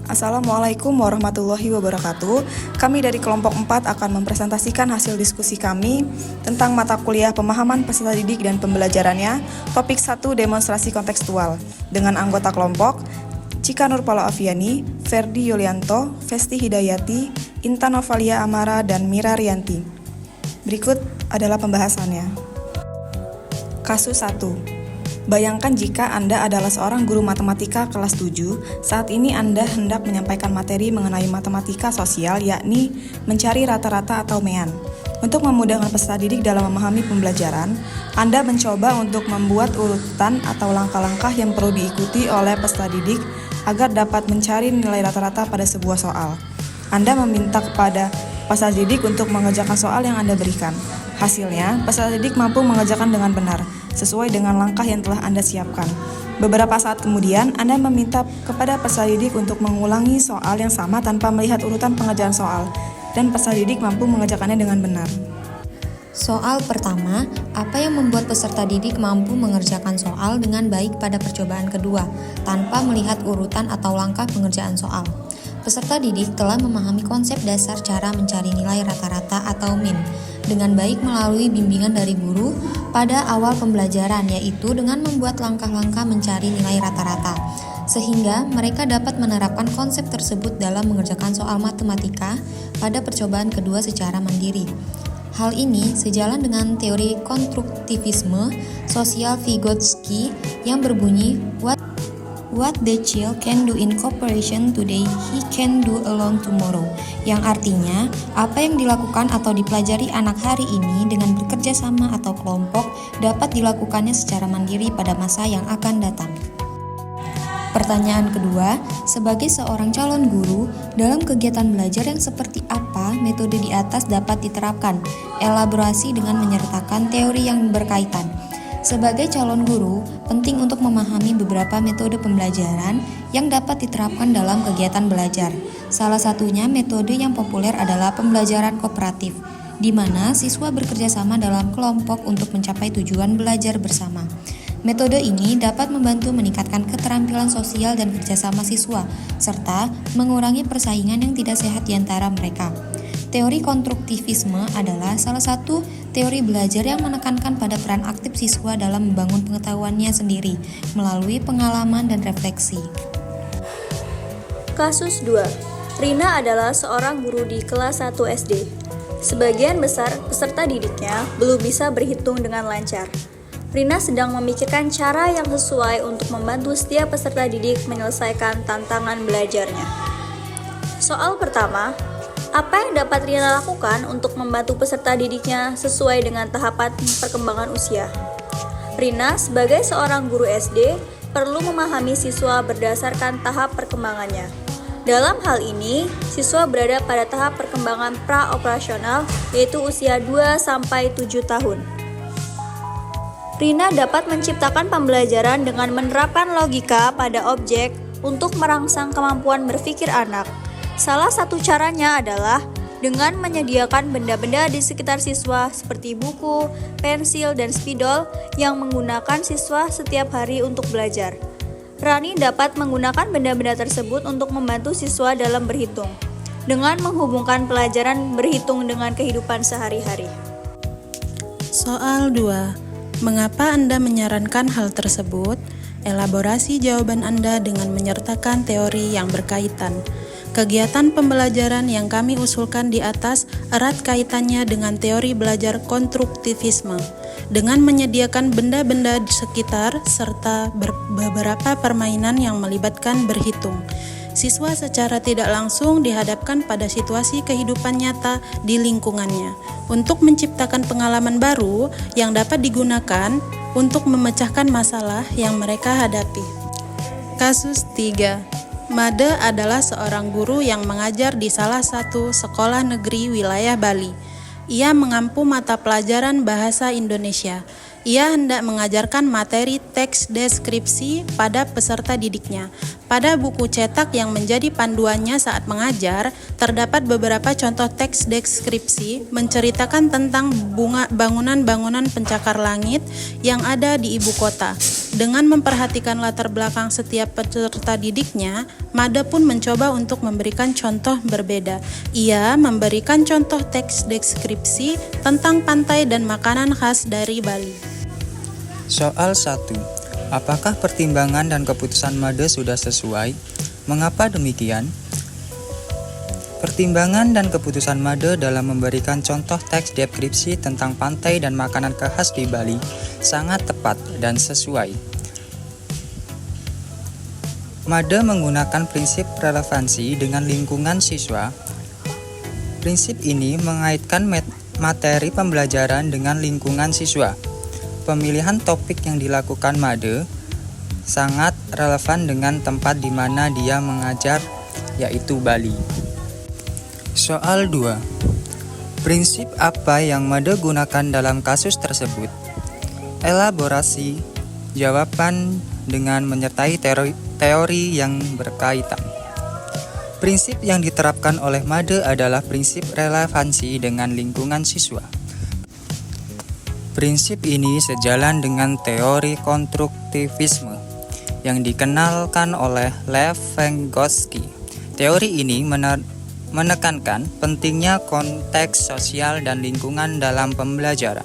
Assalamualaikum warahmatullahi wabarakatuh. Kami dari kelompok 4 akan mempresentasikan hasil diskusi kami tentang mata kuliah pemahaman peserta didik dan pembelajarannya, topik 1 demonstrasi kontekstual, dengan anggota kelompok Cika Nurpala Aviani, Ferdi Yulianto, Festi Hidayati, Intan Novalia Amara, dan Mira Rianti. Berikut adalah pembahasannya. Kasus 1. Bayangkan jika Anda adalah seorang guru matematika kelas 7, saat ini Anda hendak menyampaikan materi mengenai matematika sosial, yakni mencari rata-rata atau MEAN. Untuk memudahkan peserta didik dalam memahami pembelajaran, Anda mencoba untuk membuat urutan atau langkah-langkah yang perlu diikuti oleh peserta didik agar dapat mencari nilai rata-rata pada sebuah soal. Anda meminta kepada peserta didik untuk mengerjakan soal yang Anda berikan. Hasilnya, peserta didik mampu mengerjakan dengan benar, sesuai dengan langkah yang telah Anda siapkan. Beberapa saat kemudian, Anda meminta kepada peserta didik untuk mengulangi soal yang sama tanpa melihat urutan pengerjaan soal, dan peserta didik mampu mengerjakannya dengan benar. Soal pertama, apa yang membuat peserta didik mampu mengerjakan soal dengan baik pada percobaan kedua, tanpa melihat urutan atau langkah pengerjaan soal? Peserta didik telah memahami konsep dasar cara mencari nilai rata-rata atau min dengan baik melalui bimbingan dari guru pada awal pembelajaran, yaitu dengan membuat langkah-langkah mencari nilai rata-rata, sehingga mereka dapat menerapkan konsep tersebut dalam mengerjakan soal matematika pada percobaan kedua secara mandiri. Hal ini sejalan dengan teori konstruktivisme sosial Vygotsky yang berbunyi, What the child can do in cooperation today, he can do alone tomorrow. Yang artinya, apa yang dilakukan atau dipelajari anak hari ini dengan bekerja sama atau kelompok dapat dilakukannya secara mandiri pada masa yang akan datang. Pertanyaan kedua, sebagai seorang calon guru, dalam kegiatan belajar yang seperti apa metode di atas dapat diterapkan? Elaborasi dengan menyertakan teori yang berkaitan. Sebagai calon guru, penting untuk memahami beberapa metode pembelajaran yang dapat diterapkan dalam kegiatan belajar. Salah satunya metode yang populer adalah pembelajaran kooperatif, di mana siswa bekerja sama dalam kelompok untuk mencapai tujuan belajar bersama. Metode ini dapat membantu meningkatkan keterampilan sosial dan kerjasama siswa, serta mengurangi persaingan yang tidak sehat di antara mereka. Teori konstruktivisme adalah salah satu teori belajar yang menekankan pada peran aktif siswa dalam membangun pengetahuannya sendiri melalui pengalaman dan refleksi. Kasus 2. Rina adalah seorang guru di kelas 1 SD. Sebagian besar peserta didiknya belum bisa berhitung dengan lancar. Rina sedang memikirkan cara yang sesuai untuk membantu setiap peserta didik menyelesaikan tantangan belajarnya. Soal pertama, apa yang dapat Rina lakukan untuk membantu peserta didiknya sesuai dengan tahapan perkembangan usia? Rina sebagai seorang guru SD perlu memahami siswa berdasarkan tahap perkembangannya. Dalam hal ini, siswa berada pada tahap perkembangan pra-operasional, yaitu usia 2-7 tahun. Rina dapat menciptakan pembelajaran dengan menerapkan logika pada objek untuk merangsang kemampuan berpikir anak. Salah satu caranya adalah dengan menyediakan benda-benda di sekitar siswa seperti buku, pensil, dan spidol yang menggunakan siswa setiap hari untuk belajar. Rani dapat menggunakan benda-benda tersebut untuk membantu siswa dalam berhitung, dengan menghubungkan pelajaran berhitung dengan kehidupan sehari-hari. Soal 2. Mengapa Anda menyarankan hal tersebut? Elaborasi jawaban Anda dengan menyertakan teori yang berkaitan. Kegiatan pembelajaran yang kami usulkan di atas erat kaitannya dengan teori belajar konstruktivisme, dengan menyediakan benda-benda di sekitar serta beberapa permainan yang melibatkan berhitung. Siswa secara tidak langsung dihadapkan pada situasi kehidupan nyata di lingkungannya untuk menciptakan pengalaman baru yang dapat digunakan untuk memecahkan masalah yang mereka hadapi. Kasus 3. Made adalah seorang guru yang mengajar di salah satu sekolah negeri wilayah Bali. Ia mengampu mata pelajaran bahasa Indonesia. Ia hendak mengajarkan materi teks deskripsi pada peserta didiknya. Pada buku cetak yang menjadi panduannya saat mengajar, terdapat beberapa contoh teks deskripsi menceritakan tentang bangunan-bangunan pencakar langit yang ada di ibu kota. Dengan memperhatikan latar belakang setiap peserta didiknya, Made pun mencoba untuk memberikan contoh berbeda. Ia memberikan contoh teks deskripsi tentang pantai dan makanan khas dari Bali. Soal 1. Apakah pertimbangan dan keputusan Made sudah sesuai? Mengapa demikian? Pertimbangan dan keputusan Made dalam memberikan contoh teks deskripsi tentang pantai dan makanan khas di Bali sangat tepat dan sesuai. Made menggunakan prinsip relevansi dengan lingkungan siswa. Prinsip ini mengaitkan materi pembelajaran dengan lingkungan siswa. Pemilihan topik yang dilakukan Made sangat relevan dengan tempat di mana dia mengajar, yaitu Bali. Soal 2. Prinsip apa yang Made gunakan dalam kasus tersebut? Elaborasi jawaban dengan menyertai teori yang berkaitan. Prinsip yang diterapkan oleh Made adalah prinsip relevansi dengan lingkungan siswa. Prinsip ini sejalan dengan teori konstruktivisme yang dikenalkan oleh Lev Vygotsky. Teori ini menekankan pentingnya konteks sosial dan lingkungan dalam pembelajaran.